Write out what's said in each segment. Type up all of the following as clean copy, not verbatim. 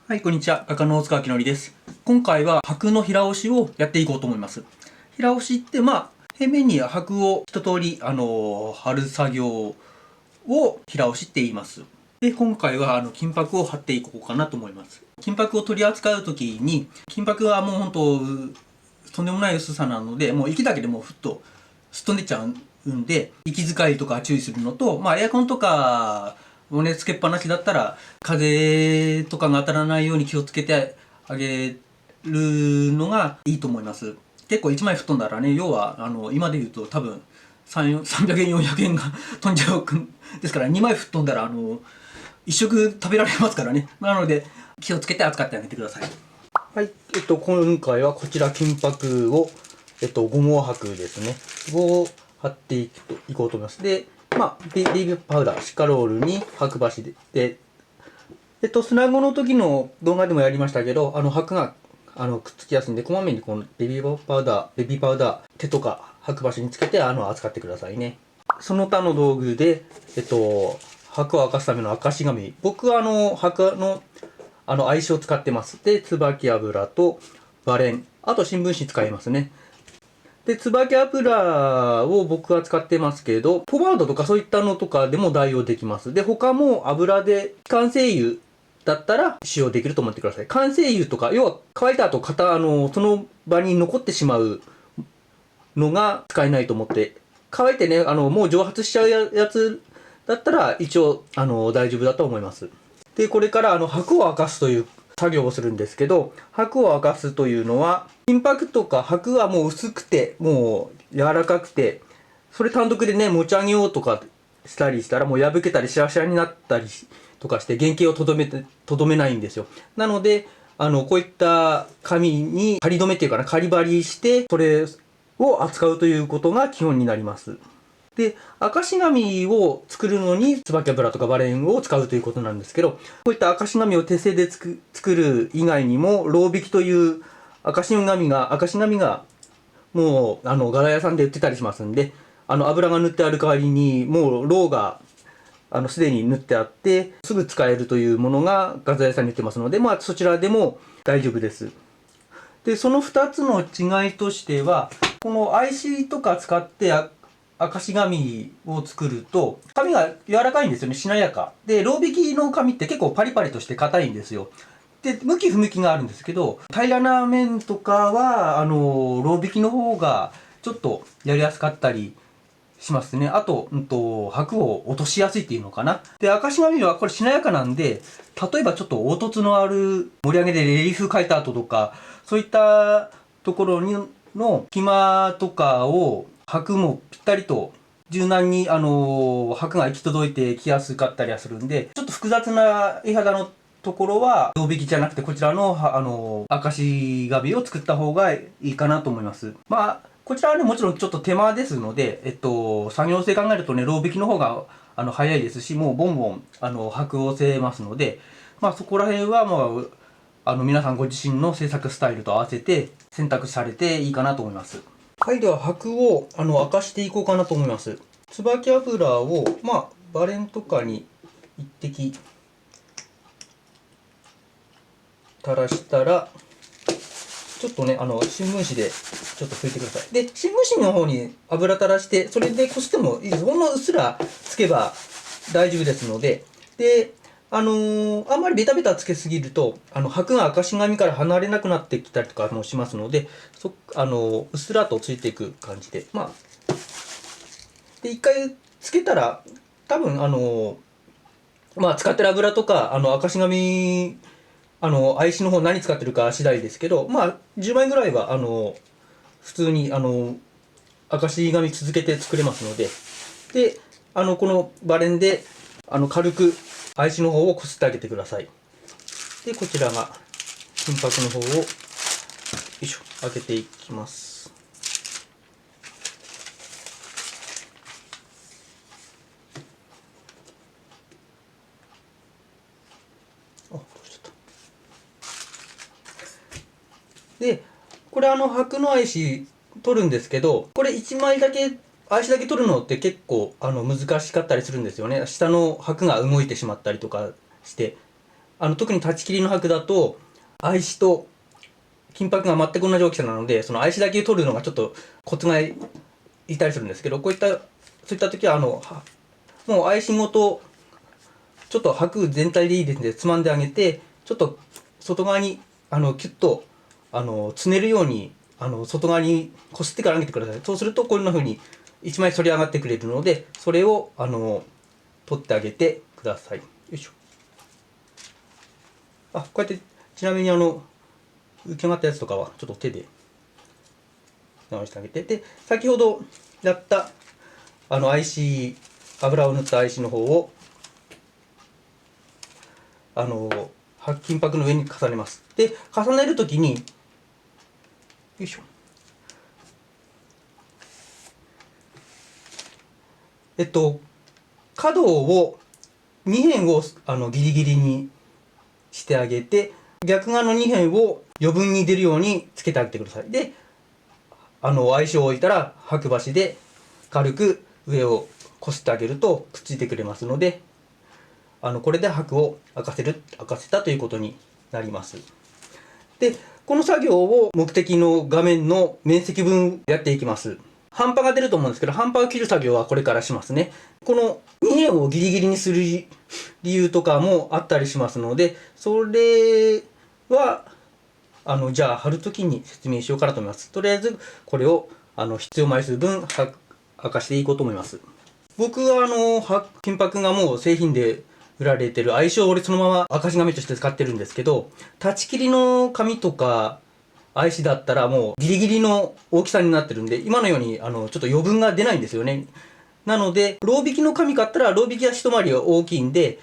はい、こんにちは。画家の大塚明則です。今回は箔の平押しをやっていこうと思います。平押しって、平面に箔を一通り、貼る作業を平押しって言います。で、今回は金箔を貼っていこうかなと思います。金箔を取り扱うときに、金箔はもう本当、とんでもない薄さなので、もう息だけでもうふっとすっ飛んでっちゃうんで、息遣いとか注意するのと、エアコンとか、をね、つけっぱなしだったら、風とかが当たらないように気をつけてあげるのがいいと思います。結構1枚吹っ飛んだらね、要は、今で言うと多分、300円、400円が飛んじゃう。ですから、2枚吹っ飛んだら、一食食べられますからね。なので、気をつけて扱ってあげてください。はい、今回はこちら金箔を、5毛箔ですね。を貼っていこうと思います。で、ベビーパウダー、シカロールに白箸で、砂子の時の動画でもやりましたけど、箔がくっつきやすいんで、こまめにこのベビーパウダー、手とか白箸につけて扱ってくださいね。その他の道具で、箔を明かすための明かし紙。僕は箔の相性を使ってます。で、椿油とバレン。あと新聞紙使いますね。で、椿油を僕は使ってますけど、ポマードとかそういったのとかでも代用できます。で、他も油で、完成油だったら使用できると思ってください。完成油とか、要は乾いた後、その場に残ってしまうのが使えないと思って、乾いてね、もう蒸発しちゃうやつだったら一応、大丈夫だと思います。で、これから箔を明かすという作業をするんですけど、箔を明かすというのは、金箔とか箔はもう薄くて、もう柔らかくて、それ単独でね、持ち上げようとかしたりしたら、もう破けたりシワシワになったりとかして、原型をとどめないんですよ。なので、こういった紙に仮止めっていうかな、仮張りして、それを扱うということが基本になります。で、明かし紙を作るのに、椿油とかバレンを使うということなんですけど、こういった明かし紙を手製で作る以外にも、ろう引きという明かし紙が、もう、柄屋さんで売ってたりしますんで、油が塗ってある代わりに、もう、ろうが、すでに塗ってあって、すぐ使えるというものが画材屋さんに売ってますので、そちらでも大丈夫です。で、その2つの違いとしては、この IC とか使って明かし紙を作ると、紙が柔らかいんですよね、しなやか。で、ろう引きの紙って結構パリパリとして硬いんですよ。で、向き不向きがあるんですけど、平らな面とかは、ろう引きの方がちょっとやりやすかったりしますね。あと、箔を落としやすいっていうのかな。で、明かし紙はこれしなやかなんで、例えばちょっと凹凸のある盛り上げでレリーフ書いた後とか、そういったところの隙間とかを箔もぴったりと柔軟に箔が行き届いてきやすかったりはするんで、ちょっと複雑な絵肌のところは銅引きじゃなくてこちらの明かし紙を作った方がいいかなと思います。こちらはね、もちろんちょっと手間ですので、作業性考えるとね、ろう引きの方が早いですし、もうボンボン箔を押せますので、そこら辺はもう皆さんご自身の制作スタイルと合わせて選択されていいかなと思います。はい、では箔を明かしていこうかなと思います。椿油をバレンとかに一滴垂らしたら、ちょっとね、新聞紙でちょっと拭いてください。で、新聞紙の方に油垂らして、それでこしてもいいです。ほんのうっすらつけば大丈夫ですので、で、あんまりベタベタつけすぎると、箔が明かし紙から離れなくなってきたりとかもしますので、うっすらとついていく感じで。で、一回つけたら、多分、使ってる油とか、明かし紙、IC の方何使ってるか次第ですけど、10枚ぐらいは、普通に、明かし紙続けて作れますので、で、このバレンで、軽く、IC の方をこすってあげてください。で、こちらが、金箔の方を、よいしょ、開けていきます。で、これ箔のIC取るんですけど、これ1枚だけ、IC だけ取るのって結構難しかったりするんですよね。下の箔が動いてしまったりとかして。特に立ち切りの箔だと愛紙と金箔が全く同じ大きさなので、その愛紙だけ取るのがちょっとコツがいたりするんですけど、そういった時はもう愛紙ごとちょっと箔全体でいいですのでつまんであげて、ちょっと外側にキュッとつねるように外側にこすってから上げてください。そうするとこんな風に一枚反り上がってくれるので、それを取ってあげてください。よいしょ。こうやって、ちなみに浮き上がったやつとかはちょっと手で直してあげて、で先ほどやったIC 油を塗ったIC の方を金箔の上に重ねます。で重ねるときに、よいしょ、角を2辺をギリギリにしてあげて、逆側の2辺を余分に出るようにつけてあげてください。で相性を置いたら白箸で軽く上をこすってあげるとくっついてくれますので、これで箔を開かせたということになります。でこの作業を目的の画面の面積分やっていきます。半端が出ると思うんですけど、半端を切る作業はこれからしますね。この2辺をギリギリにする理由とかもあったりしますので、それはじゃあ貼るときに説明しようかなと思います。とりあえずこれを必要枚数分明かしていこうと思います。僕は金箔がもう製品で売られてる相性を俺そのまま赤し紙として使ってるんですけど、立ち切りの紙とか愛紙だったらもうギリギリの大きさになってるんで、今のようにちょっと余分が出ないんですよね。なのでロー引きの紙買ったらロー引きは一回り大きいんで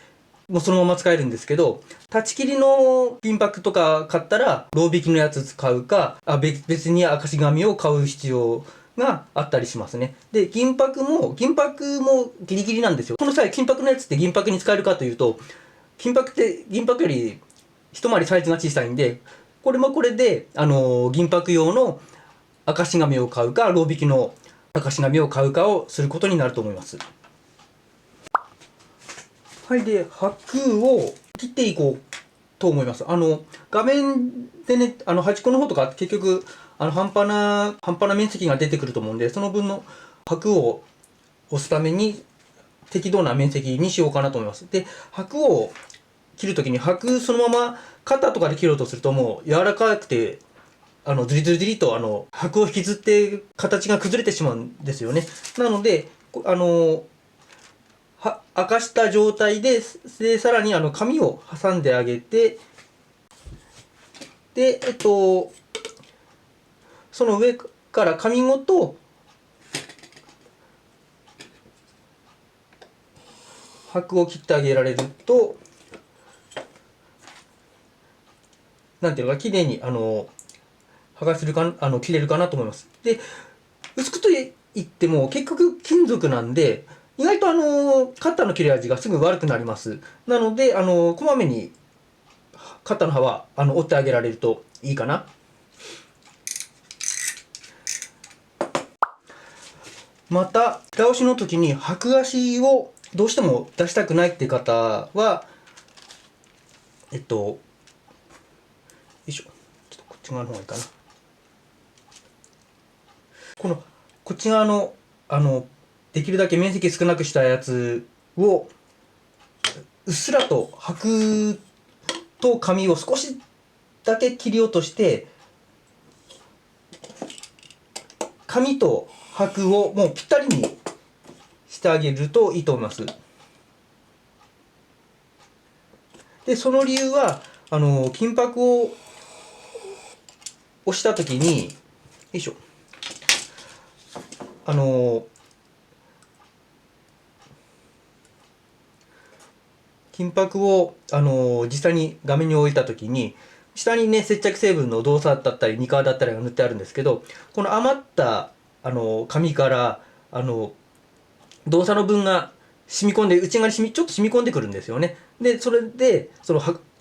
もうそのまま使えるんですけど、立ち切りの金箔とか買ったらロー引きのやつ使うか、別に赤し紙を買う必要があったりしますね。で銀箔もギリギリなんですよ。この際金箔のやつって銀箔に使えるかというと、金箔って銀箔より一回りサイズが小さいんで、これもこれで銀箔用の赤し紙を買うかロー引きの赤し紙を買うかをすることになると思います。はい、で箔を切っていこうと思います。画面でね、端っこの方とか結局半端な面積が出てくると思うんで、その分の箔を押すために適度な面積にしようかなと思います。で箔を切るときに箔そのままカッターとかで切ろうとするともう柔らかくてズリズリズリと箔を引きずって形が崩れてしまうんですよね。なので明かした状態でさらに紙を挟んであげて、でその上から紙ごと箔を切ってあげられると、なんていうのか綺麗に剥がせるか切れるかなと思います。で薄くといっても結局金属なんで意外とカッターの切れ味がすぐ悪くなります。なのでこまめにカッターの刃は折ってあげられるといいかな。また平押しの時に箔足をどうしても出したくないって方はよいしょ、ちょっとこっち側の方がいいかな。こっち側のできるだけ面積少なくしたやつをうっすらと箔と紙を少しだけ切り落として紙と箔をもうぴったりにしてあげるといいと思います。でその理由は金箔を押した時によいしょ金箔を実際に画面に置いた時に下にね接着成分の動作だったりニカだったりが塗ってあるんですけど、この余った紙から動作の分が染み込んで内側にちょっと染み込んでくるんですよね。でそれで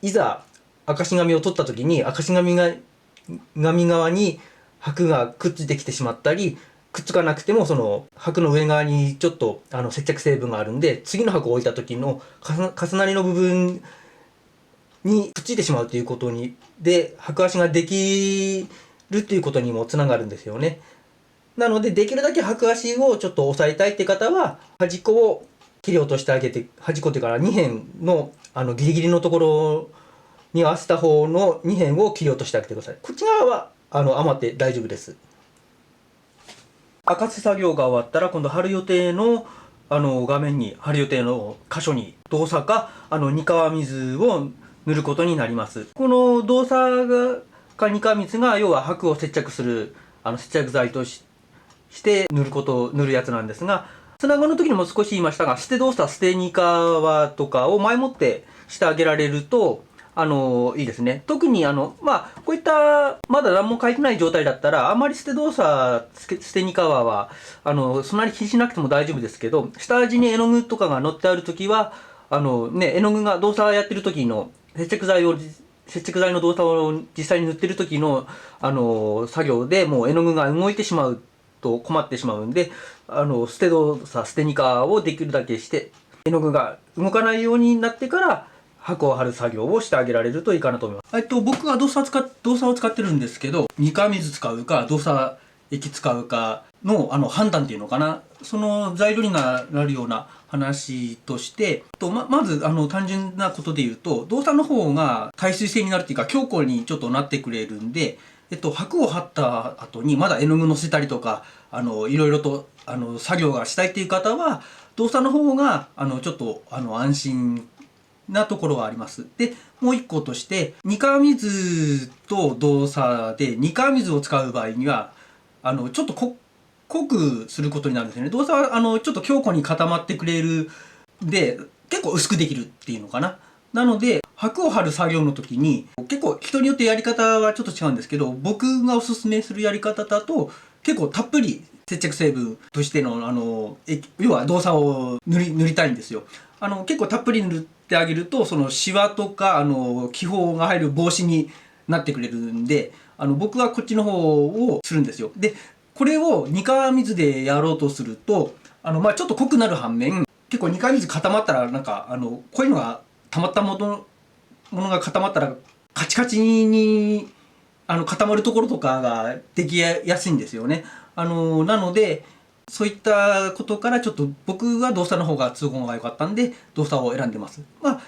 いざ赤し紙を取った時に赤し紙側に箔がくっついてきてしまったり、くっつかなくてもその箔の上側にちょっと接着成分があるんで、次の箔を置いた時の重なりの部分にくっついてしまうということにで白足ができるということにもつながるんですよね。なのでできるだけ白足をちょっと抑えたいって方は端っこを切り落としてあげて、端っこっていうから2辺のギリギリのところに合わせた方の2辺を切り落としてあげてください。こっち側は余って大丈夫です。赤瀬作業が終わったら今度貼る予定の画面に貼る予定の箇所に動作か煮川水を塗ることになります。この動作か煮川水が要は箔を接着する接着剤として塗るやつなんですが、つなごの時にも少し言いましたが、捨て動作、捨て煮川とかを前もってしてあげられるといいですね。特にこういったまだ何も書いてない状態だったらあまり捨て動作、捨て煮川はそんなに気にしなくても大丈夫ですけど、下味に絵の具とかが乗ってある時は絵の具が動作やってる時の接着剤の動作を実際に塗ってる時の作業でもう絵の具が動いてしまうと困ってしまうんで、捨て動作、捨て煮川をできるだけして絵の具が動かないようになってから箔を貼る作業をしてあげられるといいかなと思います。僕は動作を使ってるんですけど、煮川水使うか動作液使うかの判断っていうのかな、その材料になるような話としてまず単純なことで言うと、動作の方が耐水性になるっていうか強固にちょっとなってくれるんで、箔を貼った後にまだ絵の具のせたりとかいろいろと作業がしたいっていう方は動作の方がちょっと安心なところがあります。で、もう一個として煮川水と動作で煮川水を使う場合にはちょっと濃くすることになるんですよね。動作はちょっと強固に固まってくれるで結構薄くできるっていうのかな。なので箔を貼る作業の時に結構人によってやり方はちょっと違うんですけど、僕がおすすめするやり方だと結構たっぷり接着成分としての要は動作を塗りたいんですよ。結構たっぷり塗ってあげるとそのシワとか気泡が入る防止になってくれるんで、僕はこっちの方をするんですよ。でこれを煮川水でやろうとするとちょっと濃くなる反面、結構煮川水固まったらなんかこういうのが溜まったものが固まったらカチカチに固まるところとかができやすいんですよね。なのでそういったことからちょっと僕は動作の方が都合が良かったんで動作を選んでます。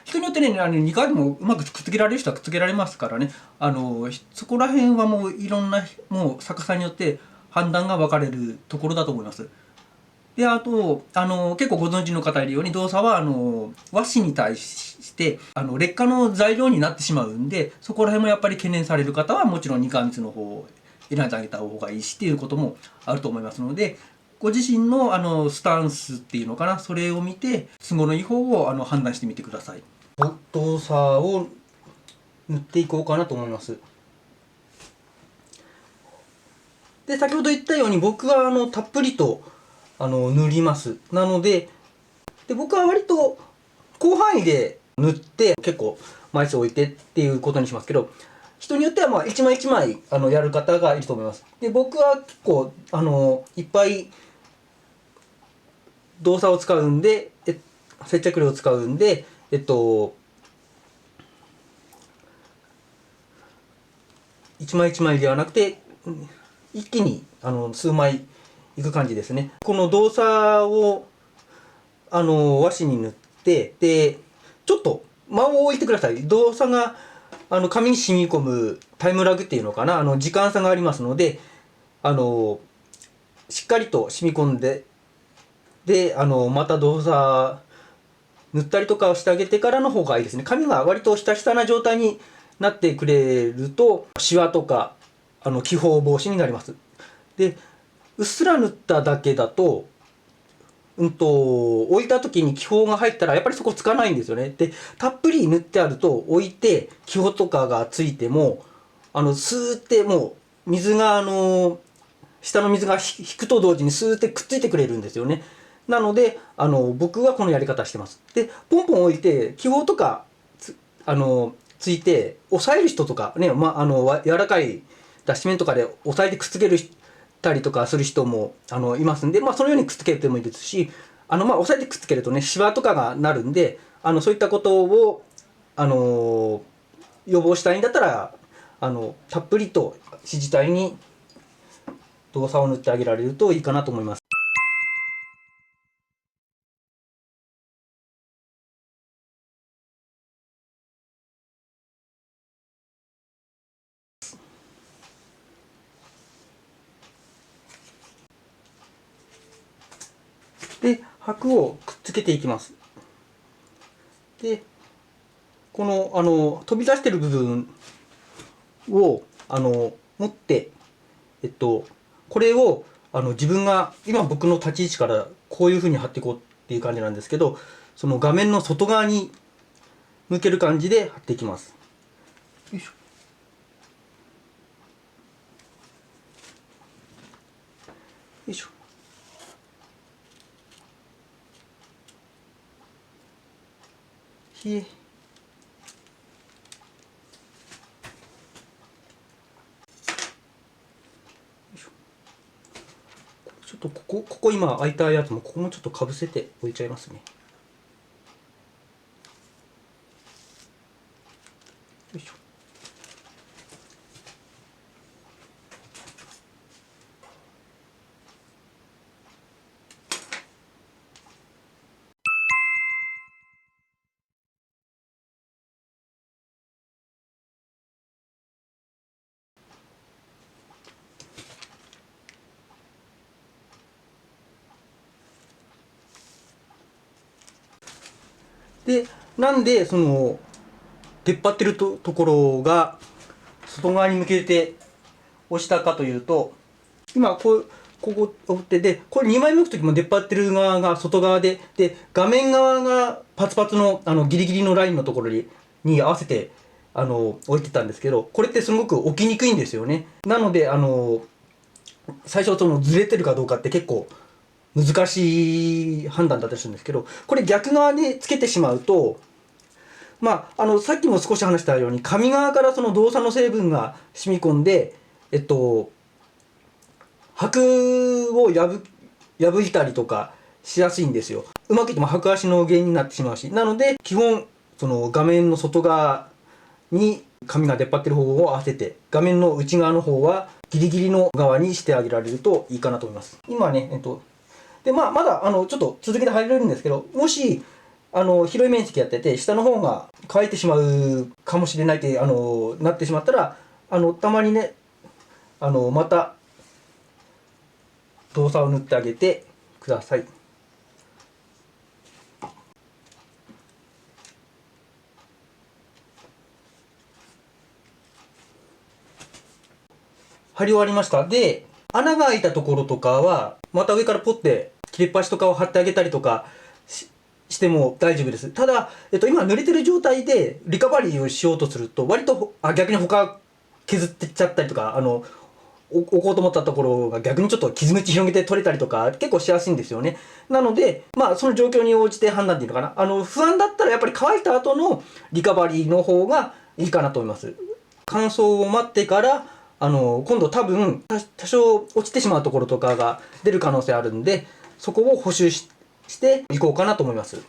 人によってね2回でもうまくくっつけられる人はくっつけられますからね、そこら辺はもういろんなもう作家さんによって判断が分かれるところだと思います。であと結構ご存知の方いるように動作は和紙に対して劣化の材料になってしまうんで、そこら辺もやっぱり懸念される方はもちろん煮川水の方を選んであげた方がいいしっていうこともあると思いますので、ご自身のスタンスっていうのかな、それを見て都合のいい方を判断してみてください。動作を塗っていこうかなと思います。で先ほど言ったように僕はたっぷりと塗ります。なので僕は割と広範囲で塗って結構枚数置いてっていうことにしますけど、人によっては一枚一枚やる方がいると思います。で僕は結構いっぱい動作を使うんで接着料を使うんで一枚一枚ではなくて一気に数枚いく感じですね。この動作を和紙に塗ってでちょっと間を置いてください。動作が紙に染み込むタイムラグっていうのかな、時間差がありますのでしっかりと染み込んでまた動作塗ったりとかをしてあげてからの方がいいですね。紙が割とひたひたな状態になってくれるとシワとか気泡防止になります。でうっすら塗っただけだと置いた時に気泡が入ったらやっぱりそこつかないんですよね。でたっぷり塗ってあると置いて気泡とかがついてもスーってもう水が下の水が引くと同時にスーってくっついてくれるんですよね。なので僕はこのやり方してます。でポンポン置いて気泡とかついて押さえる人とかね、柔らかい脱脂綿とかで押さえてくっつけるたりとかする人もいますんで、そのようにくっつけてもいいですし押さえてくっつけるとねシワとかがなるんでそういったことを予防したいんだったらたっぷりと指示体に動作を塗ってあげられるといいかなと思います。で、箔をくっつけていきます。で、この飛び出してる部分を持って、これを自分が今僕の立ち位置からこういうふうに貼っていこうっていう感じなんですけど、その画面の外側に向ける感じで貼っていきます。よいしょ。よいしょ。ひえ。ちょっとここ今開いたやつもここもちょっとかぶせて置いちゃいますね。よいしょ。で、なんでその出っ張ってるところが外側に向けて押したかというと、今ここ折ってで、これ2枚向く時も出っ張ってる側が外側で、画面側がパツパツのギリギリのラインのところに合わせて置いてたんですけど、これってすごく置きにくいんですよね。なので最初そのずれてるかどうかって結構難しい判断だったりするんですけど、これ逆側につけてしまうと、まあ、さっきも少し話したように紙側からその動作の成分が染み込んで、箔を破いたりとかしやすいんですよ。うまくいっても箔足の原因になってしまうし。なので基本その画面の外側に紙が出っ張ってる方を合わせて、画面の内側の方はギリギリの側にしてあげられるといいかなと思います。今ね、でまだちょっと続けて入れるんですけど、もし広い面積やってて下の方が乾いてしまうかもしれないってなってしまったらたまにねまた動作を塗ってあげてください。貼り終わりました。で、穴が開いたところとかはまた上からポッて切れっ端とかを貼ってあげたりとかしても大丈夫です。ただ、今濡れてる状態でリカバリーをしようとすると割と逆に他削ってっちゃったりとか置こうと思ったところが逆にちょっと傷口広げて取れたりとか結構しやすいんですよね。なのでまあその状況に応じて判断っていうのかな、不安だったらやっぱり乾いた後のリカバリーの方がいいかなと思います。乾燥を待ってから今度多分多少落ちてしまうところとかが出る可能性あるんで、そこを補修していこうかなと思います。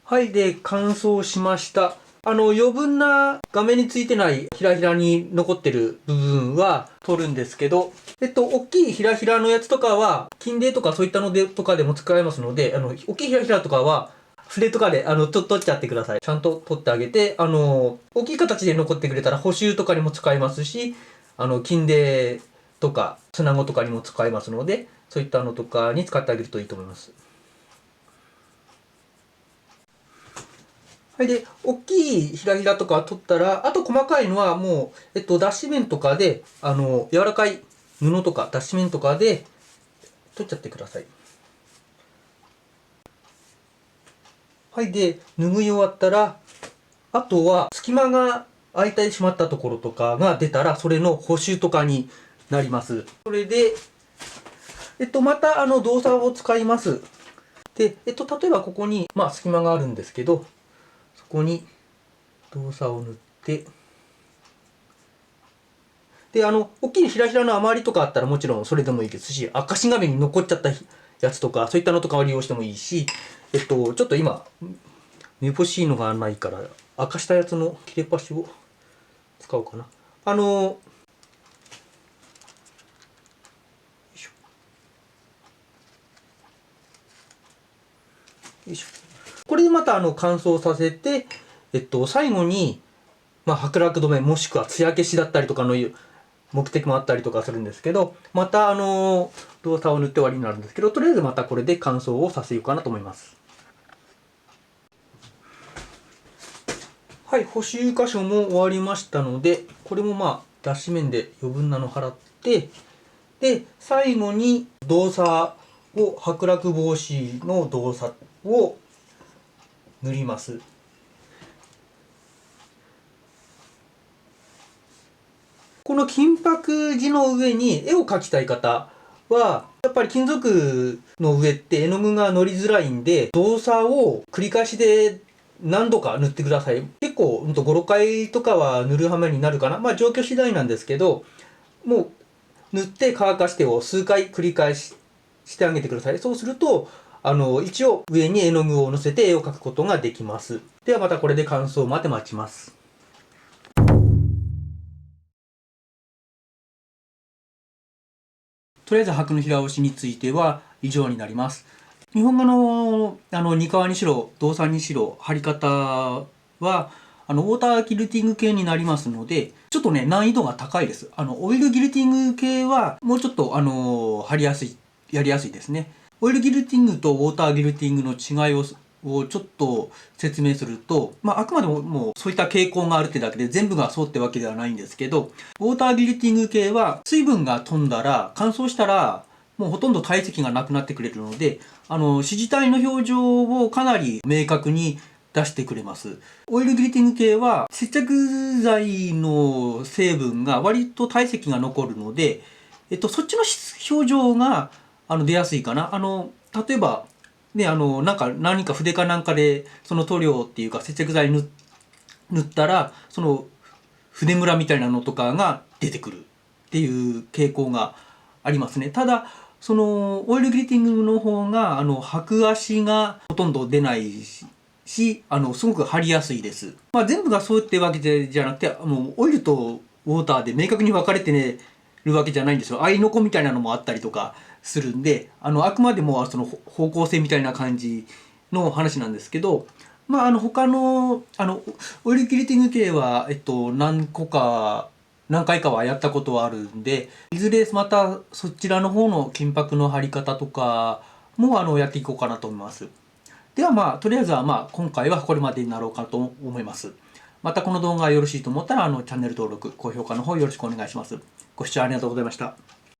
はい、で乾燥しました。余分な画面についてないひらひらに残ってる部分は取るんですけど、大きいひらひらのやつとかは金泥とかそういったのでとかでも使えますので、大きいひらひらとかは筆とかで取っちゃってください。ちゃんと取ってあげて、大きい形で残ってくれたら補修とかにも使えますし、金泥とか砂子とかにも使えますので、そういったのとかに使ってあげるといいと思います。はい、で大きいひらひらとか取ったら、あと細かいのはもう、脱脂綿とかで柔らかい布とか脱脂綿とかで取っちゃってください。はい、で拭い終わったら、あとは隙間が空いてしまったところとかが出たらそれの補修とかになります。それでまた動作を使います。で例えばここに隙間があるんですけど、そこに動作を塗って、で大きいひらひらの余りとかあったらもちろんそれでもいいですし、赤し紙に残っちゃったやつとかそういったのとかを利用してもいいし、ちょっと今めぼしいのがないから明かしたやつの切れ端を使おうかな。よいしょ。これでまた乾燥させて、最後に、剥落止めもしくは艶消しだったりとかの目的もあったりとかするんですけど、また動作を塗って終わりになるんですけど、とりあえずまたこれで乾燥をさせようかなと思います。はい、補修箇所も終わりましたので、これも脱脂面で余分なの払って、で最後に動作を剥落防止の動作を塗ります。この金箔地の上に絵を描きたい方はやっぱり金属の上って絵の具が乗りづらいんで、動作を繰り返しで何度か塗ってください。結構5、6回とかは塗る羽目になるかな。状況次第なんですけど、もう塗って乾かしてを数回繰り返してあげてください。そうすると一応上に絵の具をのせて絵を描くことができます。ではまたこれで乾燥まで待ちます。とりあえず箔の平押しについては以上になります。日本画の二革にしろ動作にしろ貼り方はウォーターギルティング系になりますので、ちょっとね難易度が高いです。オイルギルティング系はもうちょっと貼りやすい、やりやすいですね。オイルギルティングとウォーターギルティングの違いをちょっと説明すると、あくまでももうそういった傾向があるってだけで全部がそうってわけではないんですけど、ウォーターギルティング系は水分が飛んだら乾燥したらもうほとんど体積がなくなってくれるので、支持体の表情をかなり明確に出してくれます。オイルギルティング系は接着剤の成分が割と体積が残るので、そっちの表情が出やすいかな。例えばね、何か筆かなんかでその塗料っていうか接着剤塗ったらその筆ムラみたいなのとかが出てくるっていう傾向がありますね。ただそのオイルギルティングの方が白足がほとんど出ないしすごく貼りやすいです。全部がそうってわけじゃなくてオイルとウォーターで明確に分かれてねるわけじゃないんですよ。合いの子みたいなのもあったりとかするんで、あくまでもその方向性みたいな感じの話なんですけど、他のオイルギルティング系は何回かはやったことはあるんで、いずれまたそちらの方の金箔の貼り方とかもやっていこうかなと思います。ではとりあえずは今回はこれまでになろうかと思います。またこの動画がよろしいと思ったらチャンネル登録、高評価の方よろしくお願いします。ご視聴ありがとうございました。